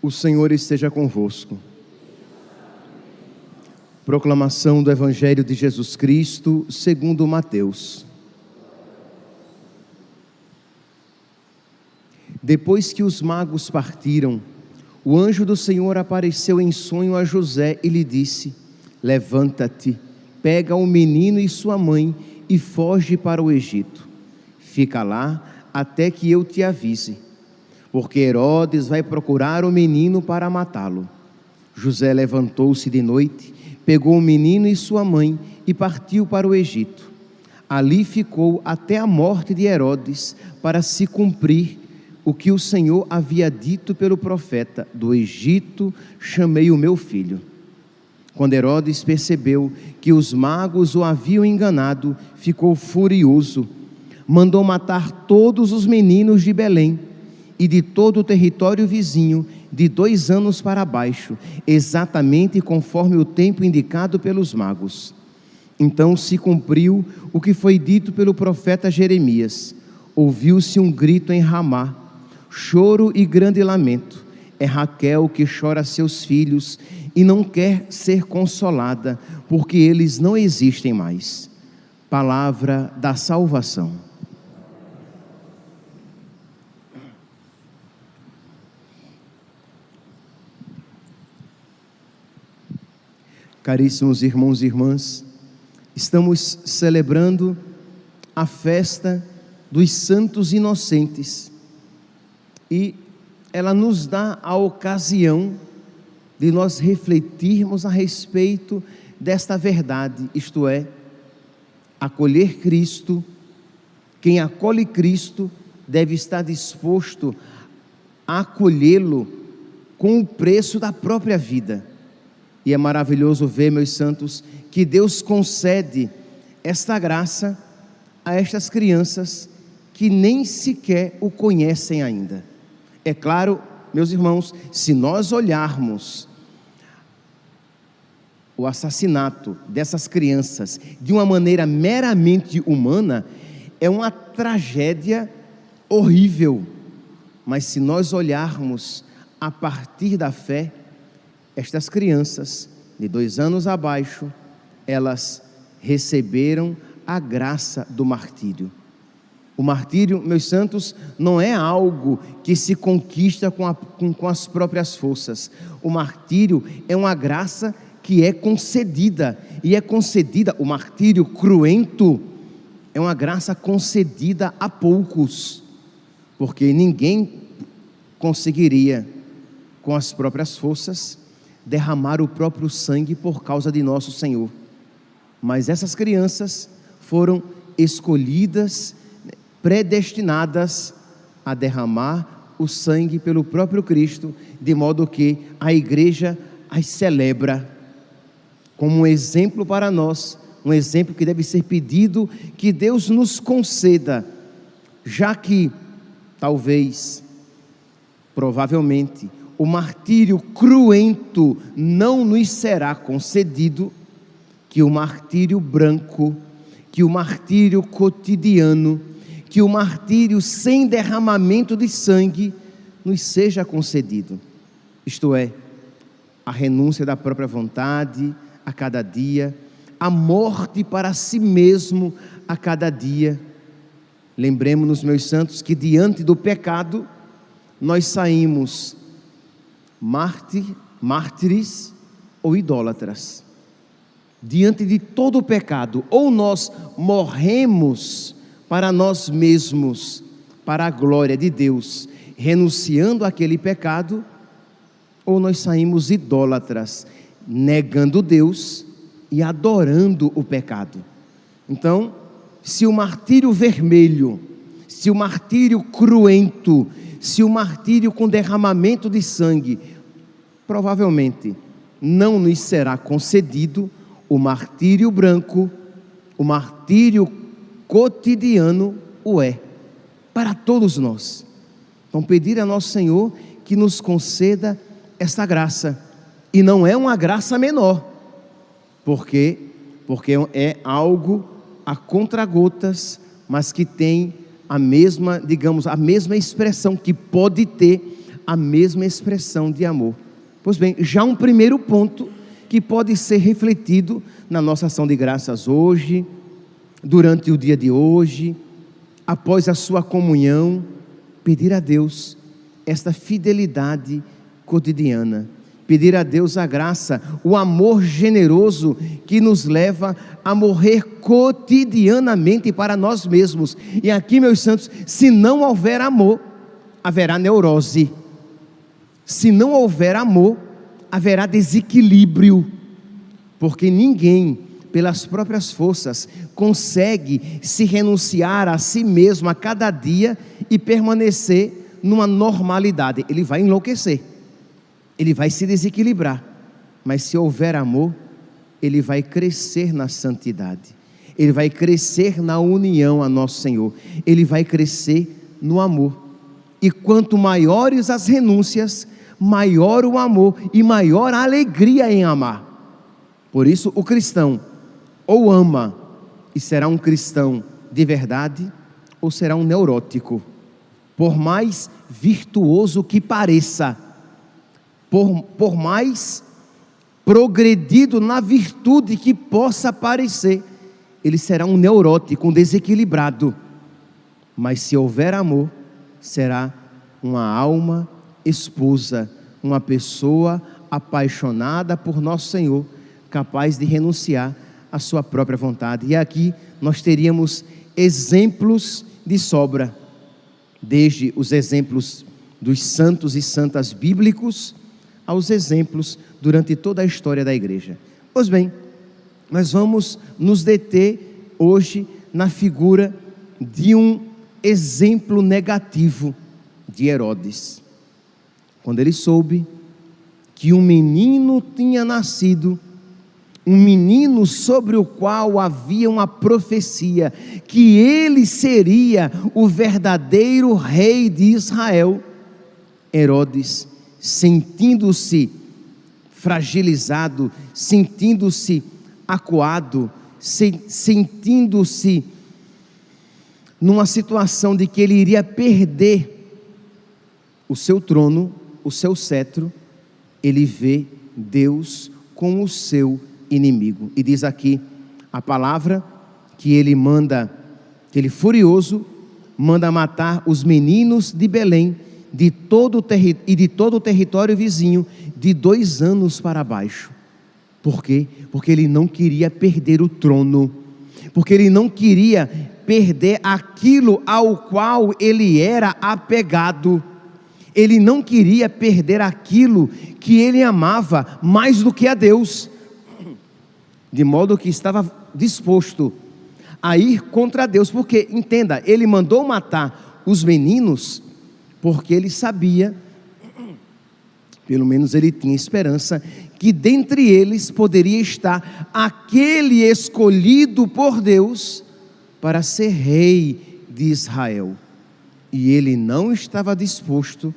O Senhor esteja convosco. Proclamação do Evangelho de Jesus Cristo, segundo Mateus. Depois que os magos partiram, o anjo do Senhor apareceu em sonho a José e lhe disse: levanta-te, pega o menino e sua mãe e foge para o Egito. Fica lá até que eu te avise, porque Herodes vai procurar o menino para matá-lo. José levantou-se de noite, pegou o menino e sua mãe e partiu para o Egito. Ali ficou até a morte de Herodes, para se cumprir o que o Senhor havia dito pelo profeta: do Egito chamei o meu filho. Quando Herodes percebeu que os magos o haviam enganado, ficou furioso. Mandou matar todos os meninos de Belém e de todo o território vizinho, de 2 anos para baixo, exatamente conforme o tempo indicado pelos magos. Então se cumpriu o que foi dito pelo profeta Jeremias. Ouviu-se um grito em Ramá, choro e grande lamento. É Raquel que chora seus filhos e não quer ser consolada, porque eles não existem mais. Palavra da salvação. Caríssimos irmãos e irmãs, estamos celebrando a festa dos santos inocentes e ela nos dá a ocasião de nós refletirmos a respeito desta verdade, isto é, acolher Cristo. Quem acolhe Cristo deve estar disposto a acolhê-lo com o preço da própria vida. E é maravilhoso ver, meus santos, que Deus concede esta graça a estas crianças que nem sequer o conhecem ainda. É claro, meus irmãos, se nós olharmos o assassinato dessas crianças de uma maneira meramente humana, é uma tragédia horrível. Mas se nós olharmos a partir da fé, estas crianças de 2 anos abaixo, elas receberam a graça do martírio. O martírio, meus santos, não é algo que se conquista com as próprias forças. O martírio é uma graça que é concedida, e é concedida, o martírio cruento é uma graça concedida a poucos, porque ninguém conseguiria, com as próprias forças, derramar o próprio sangue por causa de nosso Senhor. Mas essas crianças foram escolhidas, predestinadas a derramar o sangue pelo próprio Cristo, de modo que a igreja as celebra como um exemplo para nós, um exemplo que deve ser pedido que Deus nos conceda, já que talvez, provavelmente, o martírio cruento não nos será concedido, que o martírio branco, que o martírio cotidiano, que o martírio sem derramamento de sangue nos seja concedido. Isto é, a renúncia da própria vontade a cada dia, a morte para si mesmo a cada dia. Lembremos-nos, meus santos, que diante do pecado nós saímos mártires ou idólatras. Diante de todo o pecado, ou nós morremos para nós mesmos, para a glória de Deus, renunciando àquele pecado, ou nós saímos idólatras, negando Deus e adorando o pecado. Então, se o martírio vermelho, se o martírio cruento, se o martírio com derramamento de sangue, provavelmente não nos será concedido, o martírio branco, o martírio cotidiano o é, para todos nós. Então pedir a nosso Senhor que nos conceda esta graça, e não é uma graça menor, porque é algo a contra-gotas, mas que tem a mesma, digamos, a mesma expressão que pode ter a mesma expressão de amor. Pois bem, já um primeiro ponto que pode ser refletido na nossa ação de graças hoje, durante o dia de hoje, após a sua comunhão, pedir a Deus esta fidelidade cotidiana, pedir a Deus a graça, o amor generoso que nos leva a morrer cotidianamente para nós mesmos. E aqui, meus santos, se não houver amor, haverá neurose. Se não houver amor, haverá desequilíbrio, porque ninguém, pelas próprias forças, consegue se renunciar a si mesmo a cada dia e permanecer numa normalidade. Ele vai enlouquecer, ele vai se desequilibrar, mas se houver amor, ele vai crescer na santidade, ele vai crescer na união a nosso Senhor, ele vai crescer no amor. E quanto maiores as renúncias, maior o amor e maior a alegria em amar. Por isso o cristão ou ama e será um cristão de verdade, ou será um neurótico, por mais virtuoso que pareça, por mais progredido na virtude que possa parecer, ele será um neurótico, um desequilibrado. Mas se houver amor, será uma alma esposa, uma pessoa apaixonada por nosso Senhor, capaz de renunciar à sua própria vontade. E aqui nós teríamos exemplos de sobra, desde os exemplos dos santos e santas bíblicos, aos exemplos durante toda a história da igreja. Pois bem, nós vamos nos deter hoje na figura de um exemplo negativo de Herodes. Quando ele soube que um menino tinha nascido, um menino sobre o qual havia uma profecia, que ele seria o verdadeiro rei de Israel, Herodes, sentindo-se fragilizado, sentindo-se acuado, sentindo-se numa situação de que ele iria perder o seu trono, o seu cetro, ele vê Deus com o seu inimigo. E diz aqui a palavra que ele manda, que ele furioso, manda matar os meninos de Belém de todo o território vizinho, de 2 anos para baixo. Por quê? Porque ele não queria perder o trono, porque ele não queria perder aquilo ao qual ele era apegado. Ele não queria perder aquilo que ele amava mais do que a Deus, de modo que estava disposto a ir contra Deus. Porque, entenda, ele mandou matar os meninos porque ele sabia, pelo menos ele tinha esperança, que dentre eles poderia estar aquele escolhido por Deus para ser rei de Israel. E ele não estava disposto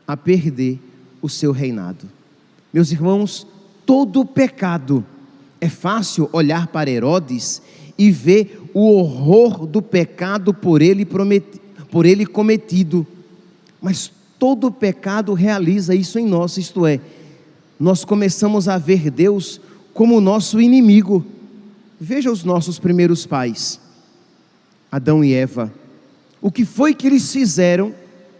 a perder o seu reinado. Meus irmãos, todo pecado, é fácil olhar para Herodes e ver o horror do pecado por ele cometido, mas todo pecado realiza isso em nós, isto é, nós começamos a ver Deus como nosso inimigo. Veja os nossos primeiros pais, Adão e Eva. O que foi que eles fizeram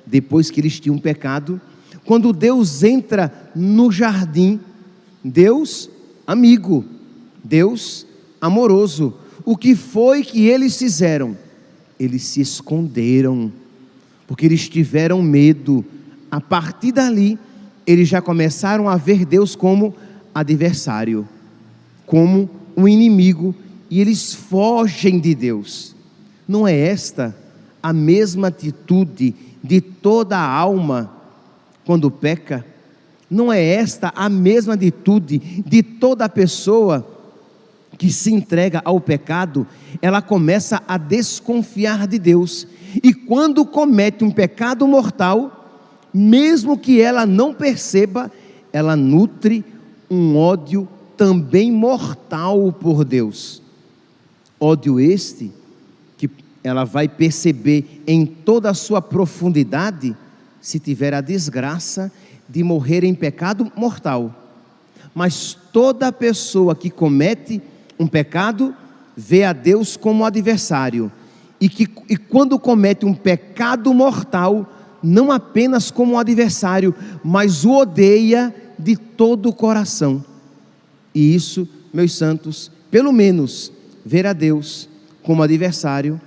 depois que eles tinham pecado? Quando Deus entra no jardim, Deus amigo, Deus amoroso, o que foi que eles fizeram? Eles se esconderam, porque eles tiveram medo. A partir dali, eles já começaram a ver Deus como adversário, como um inimigo, e eles fogem de Deus. Não é esta a mesma atitude de toda a alma quando peca? Não é esta a mesma atitude de toda pessoa que se entrega ao pecado? Ela começa a desconfiar de Deus, e quando comete um pecado mortal, mesmo que ela não perceba, ela nutre um ódio também mortal por Deus. Ódio ela vai perceber em toda a sua profundidade, se tiver a desgraça de morrer em pecado mortal. Mas toda pessoa que comete um pecado vê a Deus como adversário, e quando comete um pecado mortal, não apenas como um adversário, mas o odeia de todo o coração. E isso, meus santos, pelo menos ver a Deus como adversário,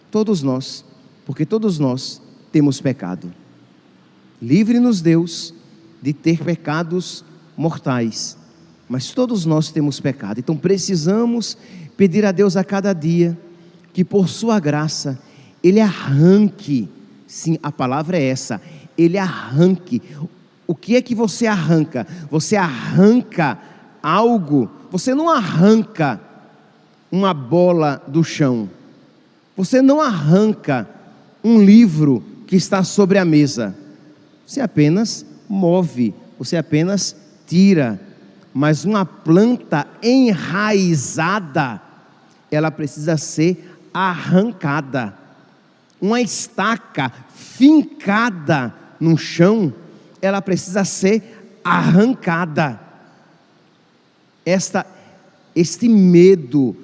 todos nós, porque todos nós temos pecado. Livre-nos, Deus, de ter pecados mortais, mas todos nós temos pecado. Então precisamos pedir a Deus a cada dia que por sua graça Ele arranque, sim, a palavra é essa, Ele arranque. O que é que você arranca? Você arranca algo, você não arranca uma bola do chão, você não arranca um livro que está sobre a mesa, você apenas move, você apenas tira. Mas uma planta enraizada, ela precisa ser arrancada. Uma estaca fincada no chão, ela precisa ser arrancada. Este medo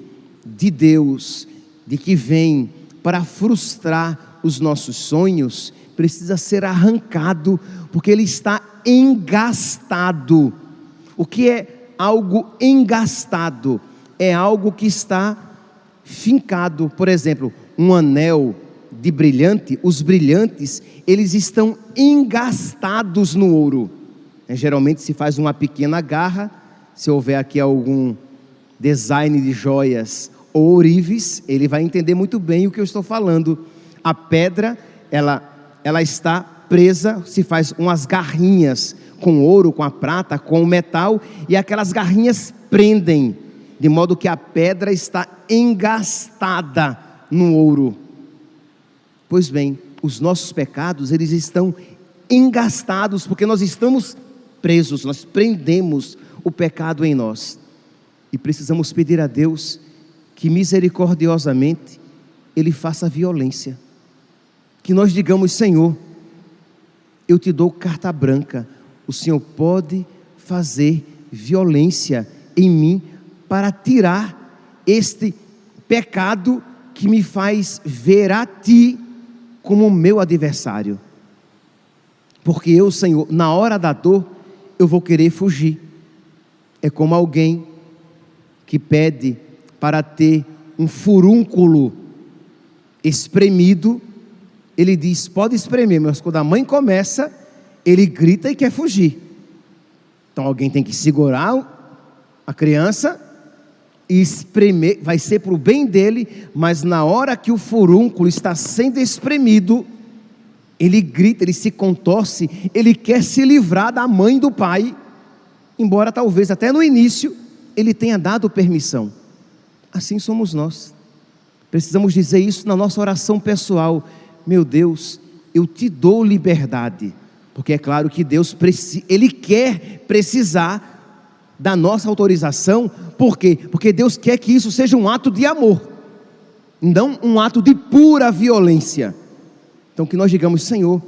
de Deus, de que vem para frustrar os nossos sonhos, precisa ser arrancado, porque ele está engastado. O que é algo engastado? É algo que está fincado. Por exemplo, um anel de brilhante, os brilhantes, eles estão engastados no ouro. Geralmente se faz uma pequena garra, se houver aqui algum design de joias ou ourives, ele vai entender muito bem o que eu estou falando. A pedra, ela está presa, se faz umas garrinhas com ouro, com a prata, com o metal, e aquelas garrinhas prendem, de modo que a pedra está engastada no ouro. Pois bem, os nossos pecados, eles estão engastados, porque nós estamos presos, nós prendemos o pecado em nós, e precisamos pedir a Deus que misericordiosamente Ele faça violência, que nós digamos: Senhor, eu te dou carta branca, o Senhor pode fazer violência em mim para tirar este pecado que me faz ver a Ti como meu adversário. Porque eu, Senhor, na hora da dor, eu vou querer fugir. É como alguém que pede para ter um furúnculo espremido, ele diz: pode espremer, mas quando a mãe começa, ele grita e quer fugir. Então alguém tem que segurar a criança e espremer, vai ser para o bem dele, mas na hora que o furúnculo está sendo espremido, ele grita, ele se contorce, ele quer se livrar da mãe e do pai, embora talvez até no início ele tenha dado permissão. Assim somos nós. Precisamos dizer isso na nossa oração pessoal: meu Deus, eu te dou liberdade, porque é claro que Deus Ele quer precisar da nossa autorização. Por quê? Porque Deus quer que isso seja um ato de amor, não um ato de pura violência. Então que nós digamos: Senhor,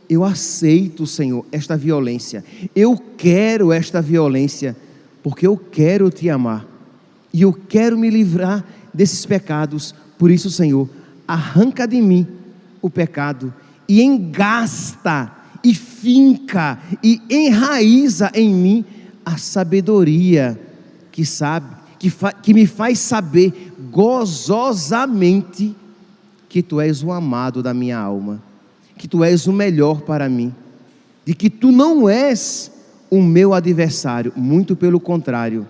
eu aceito, Senhor, esta violência, eu quero esta violência, porque eu quero te amar, e eu quero me livrar desses pecados. Por isso, Senhor, arranca de mim o pecado, e engasta, e finca, e enraiza em mim a sabedoria que sabe, que me faz saber gozosamente que Tu és o amado da minha alma, que Tu és o melhor para mim, de que Tu não és o meu adversário, muito pelo contrário,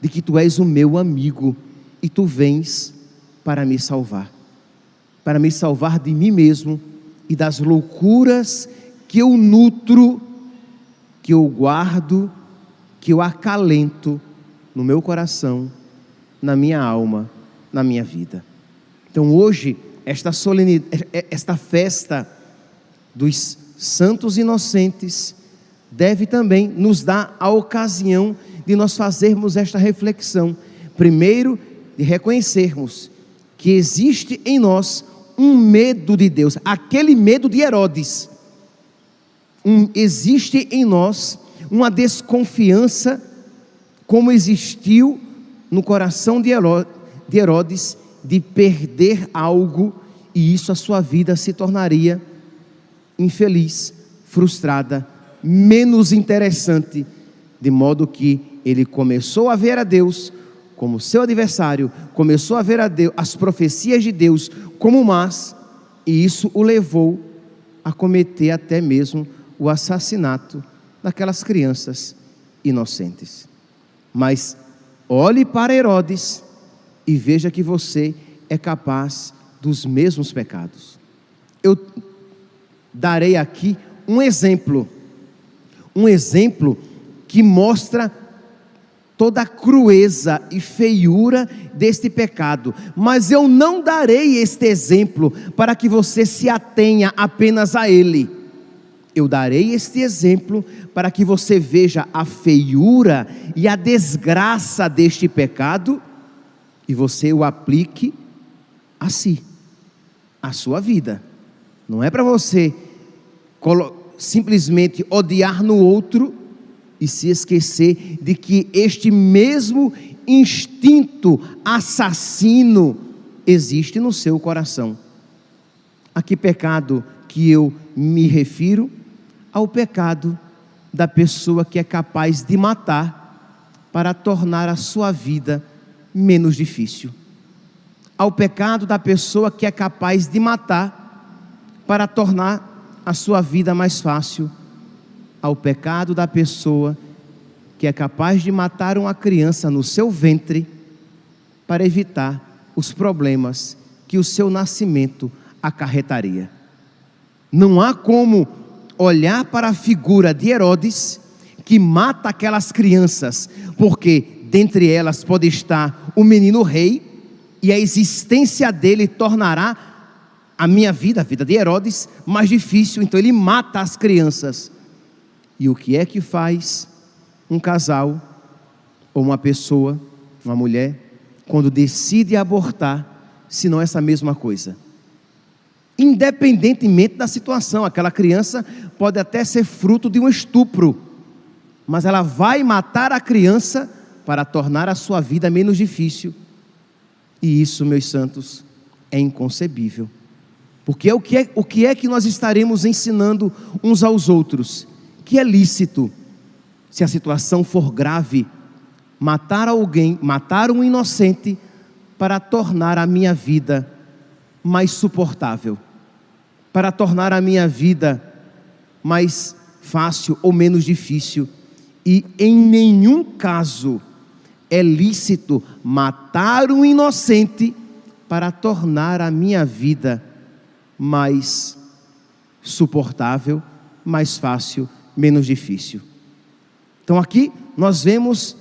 de que Tu és o meu amigo, e Tu vens para me salvar de mim mesmo e das loucuras que eu nutro, que eu guardo, que eu acalento no meu coração, na minha alma, na minha vida. Então hoje, esta festa dos santos inocentes deve também nos dar a ocasião de nós fazermos esta reflexão. Primeiro, de reconhecermos que existe em nós um medo de Deus, aquele medo de Herodes. existe em nós uma desconfiança, como existiu no coração de Herodes, de perder algo, e isso a sua vida se tornaria infeliz, frustrada, menos interessante, de modo que ele começou a ver a Deus como seu adversário, começou a ver a Deus, as profecias de Deus como más, e isso o levou a cometer até mesmo o assassinato daquelas crianças inocentes. Mas olhe para Herodes e veja que você é capaz dos mesmos pecados. Eu darei aqui um exemplo que mostra toda a crueza e feiura deste pecado, mas eu não darei este exemplo para que você se atenha apenas a ele. Eu darei este exemplo para que você veja a feiura e a desgraça deste pecado e você o aplique a si, a sua vida. Não é para você simplesmente odiar no outro e se esquecer de que este mesmo instinto assassino existe no seu coração. A que pecado que eu me refiro? Ao pecado da pessoa que é capaz de matar para tornar a sua vida menos difícil. Ao pecado da pessoa que é capaz de matar para tornar a sua vida mais fácil. Ao pecado da pessoa que é capaz de matar uma criança no seu ventre para evitar os problemas que o seu nascimento acarretaria. Não há como olhar para a figura de Herodes, que mata aquelas crianças, porque dentre elas pode estar o menino rei, e a existência dele tornará a minha vida, a vida de Herodes, mais difícil. Então ele mata as crianças. E o que é que faz um casal, ou uma pessoa, uma mulher, quando decide abortar, se não essa mesma coisa? Independentemente da situação, aquela criança pode até ser fruto de um estupro, mas ela vai matar a criança para tornar a sua vida menos difícil. E isso, meus santos, é inconcebível. Porque o que é que nós estaremos ensinando uns aos outros? Que é lícito, se a situação for grave, matar alguém, matar um inocente, para tornar a minha vida mais suportável, para tornar a minha vida mais fácil ou menos difícil. E em nenhum caso é lícito matar um inocente para tornar a minha vida mais suportável, mais fácil, menos difícil. Então aqui nós vemos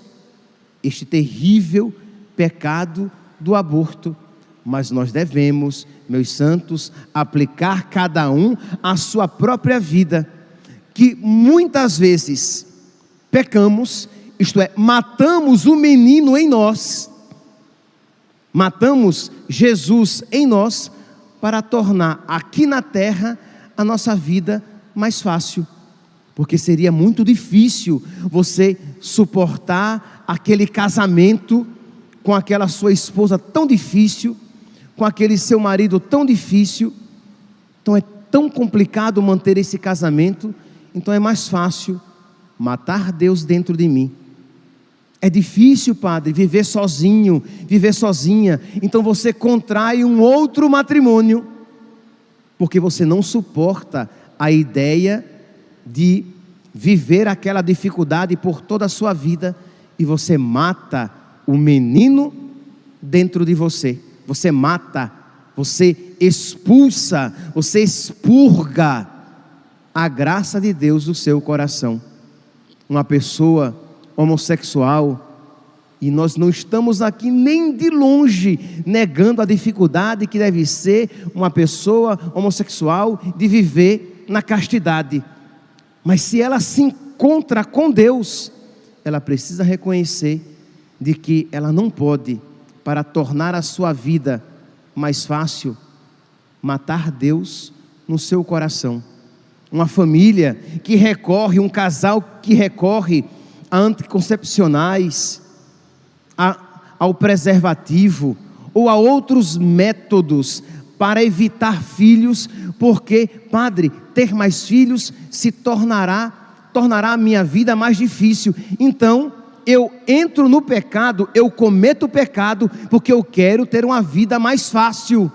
este terrível pecado do aborto, mas nós devemos, meus santos, aplicar cada um a sua própria vida, que muitas vezes pecamos, isto é, matamos o menino em nós, matamos Jesus em nós, para tornar aqui na terra a nossa vida mais fácil, porque seria muito difícil você suportar aquele casamento com aquela sua esposa tão difícil, com aquele seu marido tão difícil. Então é tão complicado manter esse casamento, então é mais fácil matar Deus dentro de mim. É difícil, padre, viver sozinho, viver sozinha. Então você contrai um outro matrimônio, porque você não suporta a ideia de viver aquela dificuldade por toda a sua vida, e você mata o menino dentro de você. Você mata, você expulsa, você expurga a graça de Deus do seu coração. Uma pessoa homossexual, e nós não estamos aqui nem de longe negando a dificuldade que deve ser uma pessoa homossexual de viver na castidade, mas se ela se encontra com Deus, ela precisa reconhecer de que ela não pode, para tornar a sua vida mais fácil, matar Deus no seu coração. uma família que recorre, um casal que recorre a anticoncepcionais, ao preservativo ou a outros métodos para evitar filhos, porque, padre, ter mais filhos tornará a minha vida mais difícil. Então, eu entro no pecado, eu cometo o pecado, porque eu quero ter uma vida mais fácil.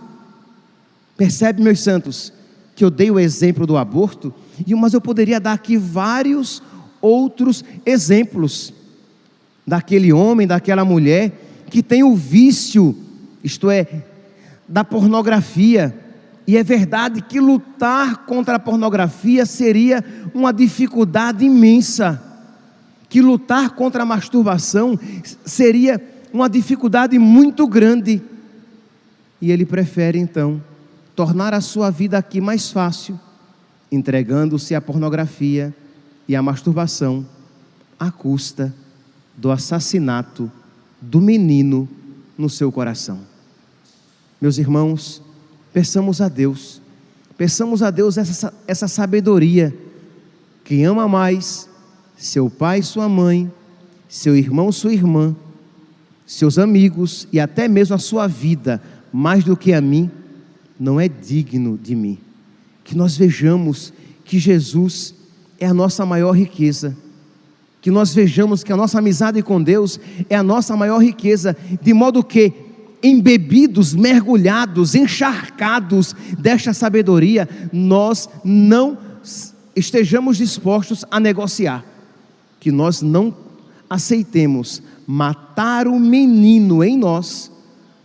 Percebe, meus santos, que eu dei o exemplo do aborto, mas eu poderia dar aqui vários outros exemplos, daquele homem, daquela mulher, que tem o vício, isto é, da pornografia. E é verdade que lutar contra a pornografia seria uma dificuldade imensa, que lutar contra a masturbação seria uma dificuldade muito grande, e ele prefere então tornar a sua vida aqui mais fácil, entregando-se à pornografia e à masturbação, à custa do assassinato do menino no seu coração. Meus irmãos, peçamos a Deus essa sabedoria. Quem ama mais seu pai, sua mãe, seu irmão, sua irmã, seus amigos e até mesmo a sua vida, mais do que a mim, não é digno de mim. Que nós vejamos que Jesus é a nossa maior riqueza, que nós vejamos que a nossa amizade com Deus é a nossa maior riqueza, de modo que, embebidos, mergulhados, encharcados desta sabedoria, nós não estejamos dispostos a negociar, que nós não aceitemos matar o menino em nós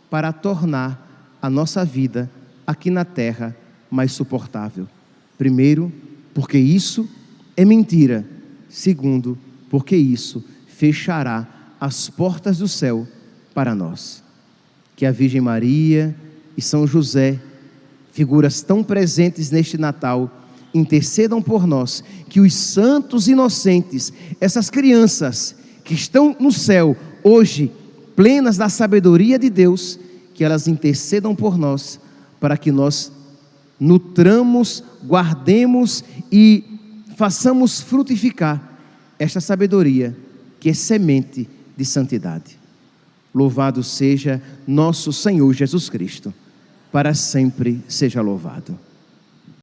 para tornar a nossa vida aqui na terra mais suportável. Primeiro, porque isso é mentira. Segundo, porque isso fechará as portas do céu para nós. Que a Virgem Maria e São José, figuras tão presentes neste Natal, intercedam por nós, que os santos inocentes, essas crianças que estão no céu hoje, plenas da sabedoria de Deus, que elas intercedam por nós, para que nós nutramos, guardemos e façamos frutificar esta sabedoria, que é semente de santidade. Louvado seja nosso Senhor Jesus Cristo, para sempre seja louvado.